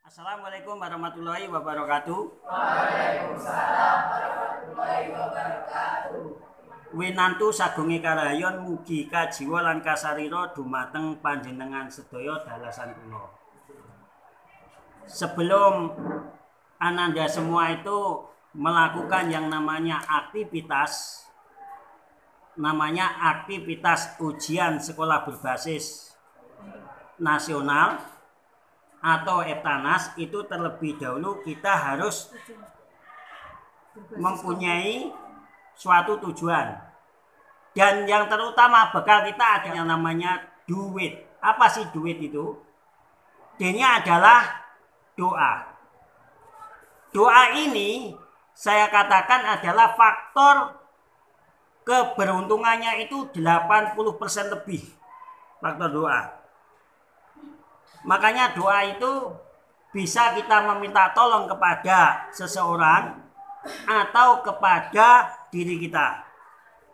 Assalamualaikum warahmatullahi wabarakatuh. Waalaikumsalam warahmatullahi wabarakatuh. Winantu sagunge karayon mugi kajiwa lan kasarira dumateng panjenengan sedaya dalasan kula. Sebelum Ananda semua itu melakukan yang namanya aktivitas ujian sekolah berbasis nasional atau EBTANAS, itu terlebih dahulu kita harus mempunyai suatu tujuan, dan yang terutama bekal kita ada yang namanya duit. Apa sih duit itu? D-nya adalah doa. Doa ini saya katakan adalah faktor keberuntungannya itu 80% lebih, faktor doa. Makanya doa itu bisa kita meminta tolong kepada seseorang atau kepada diri kita,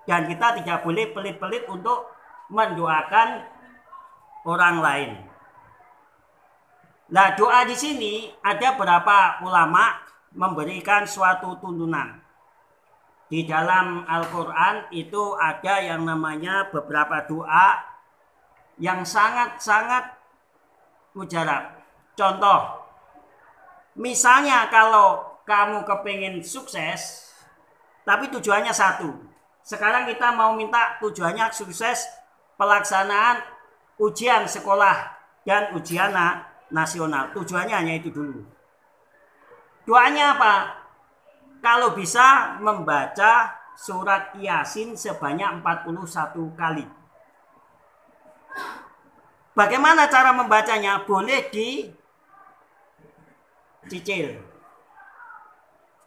dan kita tidak boleh pelit-pelit untuk mendoakan orang lain. Nah, doa di sini ada beberapa ulama memberikan suatu tuntunan. Di dalam Al-Quran itu ada yang namanya beberapa doa yang sangat-sangat mujarab. Contoh, misalnya kalau kamu kepingin sukses, tapi tujuannya satu. Sekarang kita mau minta tujuannya sukses pelaksanaan ujian sekolah dan ujian nasional. Tujuannya hanya itu dulu. Doanya apa? Kalau bisa membaca surat Yasin sebanyak 41 kali. Bagaimana cara membacanya? Boleh dicicil.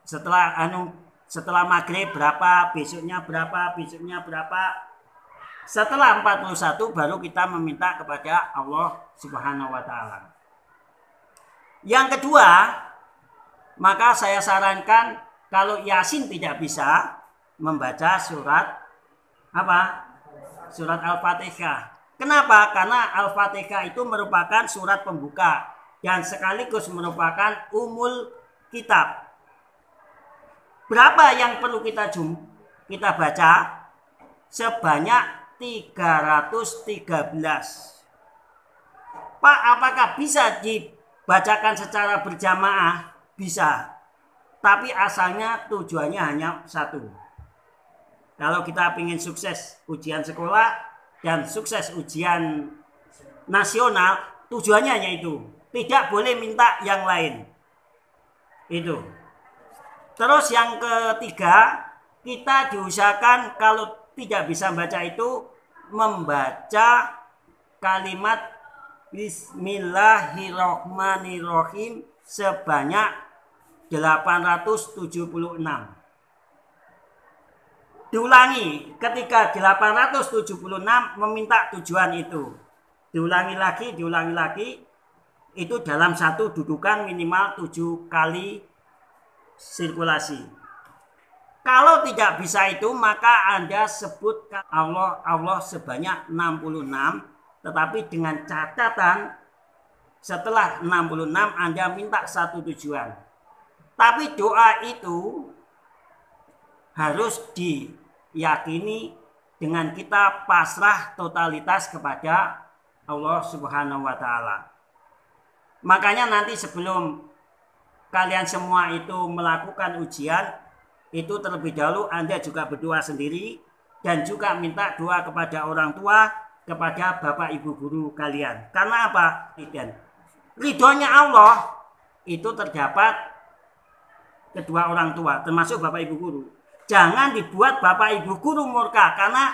Setelah maghrib berapa, besoknya berapa, besoknya berapa. Setelah 41 baru kita meminta kepada Allah Subhanahu wa taala. Yang kedua, maka saya sarankan kalau Yasin tidak bisa, membaca surat apa? Surat Al-Fatihah. Kenapa? Karena Al-Fatihah itu merupakan surat pembuka dan sekaligus merupakan umul kitab. Berapa yang perlu kita baca? Sebanyak 313. Pak, apakah bisa dibacakan secara berjamaah? Bisa. Tapi asalnya tujuannya hanya satu. Kalau kita ingin sukses ujian sekolah dan sukses ujian nasional, tujuannya hanya itu. Tidak boleh minta yang lain. Itu. Terus yang ketiga, kita diusahakan kalau tidak bisa baca itu, membaca kalimat Bismillahirrohmanirrohim sebanyak 876. Diulangi, ketika 876 meminta tujuan itu. Diulangi lagi, itu dalam satu dudukan minimal 7 kali sirkulasi. Kalau tidak bisa itu, maka Anda sebut Allah sebanyak 66, tetapi dengan catatan setelah 66 Anda minta satu tujuan. Tapi doa itu harus diyakini dengan kita pasrah totalitas kepada Allah Subhanahu wa taala. Makanya nanti sebelum kalian semua itu melakukan ujian, itu terlebih dahulu Anda juga berdoa sendiri dan juga minta doa kepada orang tua, kepada bapak ibu guru kalian. Karena apa? Ridhonya Allah itu terdapat kedua orang tua, termasuk bapak ibu guru. Jangan dibuat bapak ibu guru murka, karena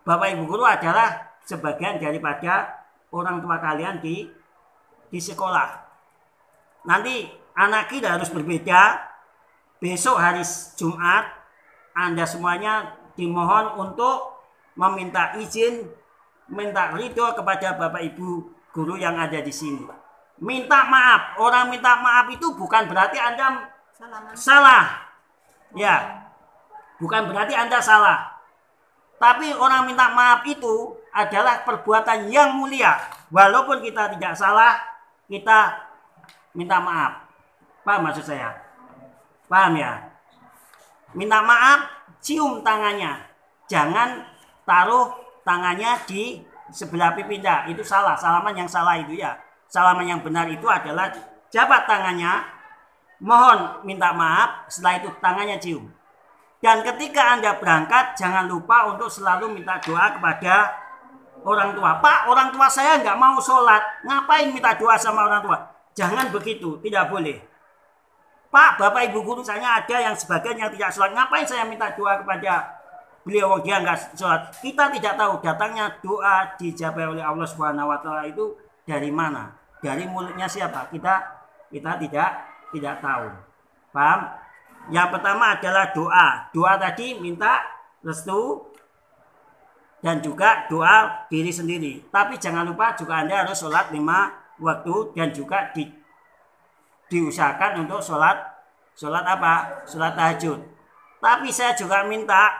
bapak ibu guru adalah sebagian daripada orang tua kalian di sekolah. Nanti anak kita harus berbeda. Besok hari Jumat Anda semuanya dimohon untuk meminta izin, minta ridho kepada bapak ibu guru yang ada di sini. Minta maaf. Orang minta maaf itu bukan berarti Anda salah. Ya, bukan berarti Anda salah. Tapi orang minta maaf itu adalah perbuatan yang mulia. Walaupun kita tidak salah, kita minta maaf. Paham maksud saya? Paham ya? Minta maaf, cium tangannya. Jangan taruh tangannya di sebelah pipinya. Itu salah, salaman yang salah itu ya. Salaman yang benar itu adalah jabat tangannya, mohon minta maaf, setelah itu tangannya cium. Dan ketika Anda berangkat, jangan lupa untuk selalu minta doa kepada orang tua. Pak, orang tua saya nggak mau sholat, ngapain minta doa sama orang tua? Jangan begitu, tidak boleh. Pak, bapak ibu guru saya ada yang sebagian yang tidak sholat, ngapain saya minta doa kepada beliau, dia nggak sholat? Kita tidak tahu datangnya doa dijawab oleh Allah Subhanahu Wa Taala itu dari mana, dari mulutnya siapa? Kita tidak tahu. Paham? Yang pertama adalah doa. Doa tadi minta restu dan juga doa diri sendiri. Tapi jangan lupa juga Anda harus sholat 5 waktu dan juga diusahakan untuk sholat apa? Sholat tahajud. Tapi saya juga minta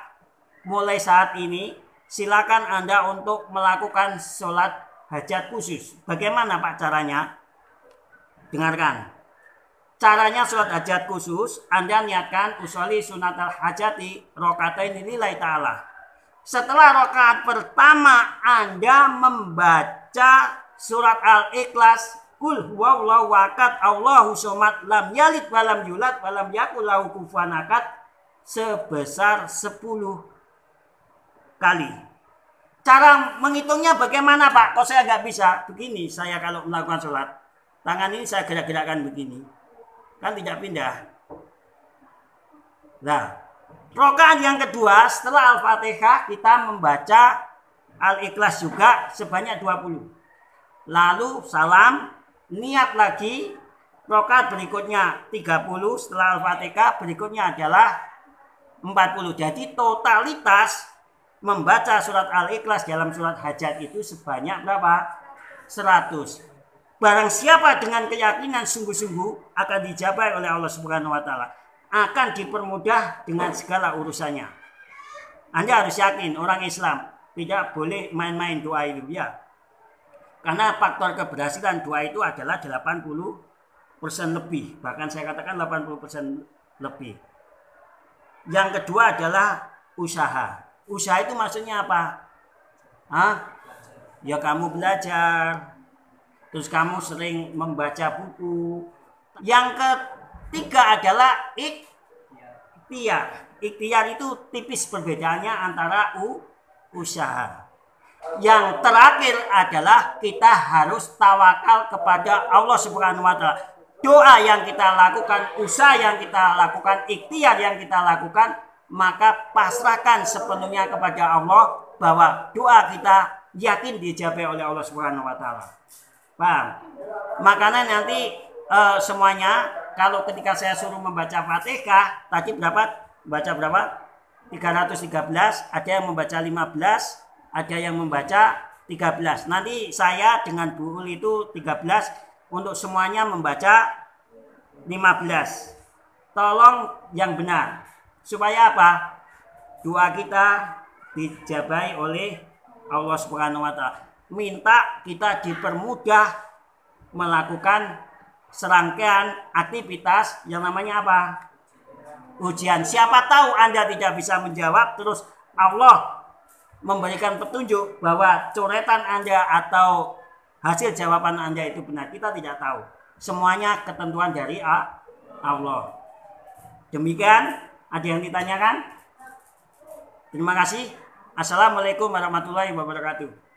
mulai saat ini silakan Anda untuk melakukan sholat hajat khusus. Bagaimana Pak caranya? Dengarkan. Caranya sholat hajat khusus, Anda niatkan usolli sunatal hajati rokaatain lillahi ta'ala. Setelah rokaat pertama Anda membaca surat Al-Ikhlas, Qul huwallahu ahad Allahu somad lam yalid walam yulad walam yakul lahu kufuwan ahad sebesar 10 kali. Cara menghitungnya bagaimana Pak? Kok saya nggak bisa? Begini saya kalau melakukan sholat. Tangan ini saya gerak-gerakkan begini. Kan tidak pindah. Nah, rokaat yang kedua setelah Al-Fatihah kita membaca Al-Ikhlas juga sebanyak 20. Lalu salam, niat lagi, rokaat berikutnya 30 setelah Al-Fatihah, berikutnya adalah 40. Jadi totalitas membaca surat Al-Ikhlas dalam surat hajat itu sebanyak berapa? 100. Barang siapa dengan keyakinan sungguh-sungguh akan dijawab oleh Allah Subhanahu Wa Taala, akan dipermudah dengan segala urusannya. Anda harus yakin orang Islam tidak boleh main-main doa itu ya. Karena faktor keberhasilan doa itu adalah 80% lebih, bahkan saya katakan 80% lebih. Yang kedua adalah usaha. Usaha itu maksudnya apa? Ya kamu belajar. Terus kamu sering membaca buku. Yang ketiga adalah ikhtiar. Ikhtiar itu tipis perbedaannya antara usaha. Yang terakhir adalah kita harus tawakal kepada Allah Subhanahu Wa Taala. Doa yang kita lakukan, usaha yang kita lakukan, ikhtiar yang kita lakukan, maka pasrahkan sepenuhnya kepada Allah bahwa doa kita yakin dijawab oleh Allah Subhanahu Wa Taala. Paham? Makanya nanti semuanya kalau ketika saya suruh membaca Fatihah tadi berapa? Baca berapa? 313, ada yang membaca 15, ada yang membaca 13. Nanti saya dengan Bu Ul itu 13, untuk semuanya membaca 15. Tolong yang benar. Supaya apa? Doa kita dijabai oleh Allah Subhanahu Wa Taala. Minta kita dipermudah melakukan serangkaian aktivitas yang namanya apa? Ujian. Siapa tahu Anda tidak bisa menjawab, terus Allah memberikan petunjuk bahwa coretan Anda atau hasil jawaban Anda itu benar. Kita tidak tahu. Semuanya ketentuan dari Allah. Demikian, ada yang ditanyakan? Terima kasih. Assalamualaikum warahmatullahi wabarakatuh.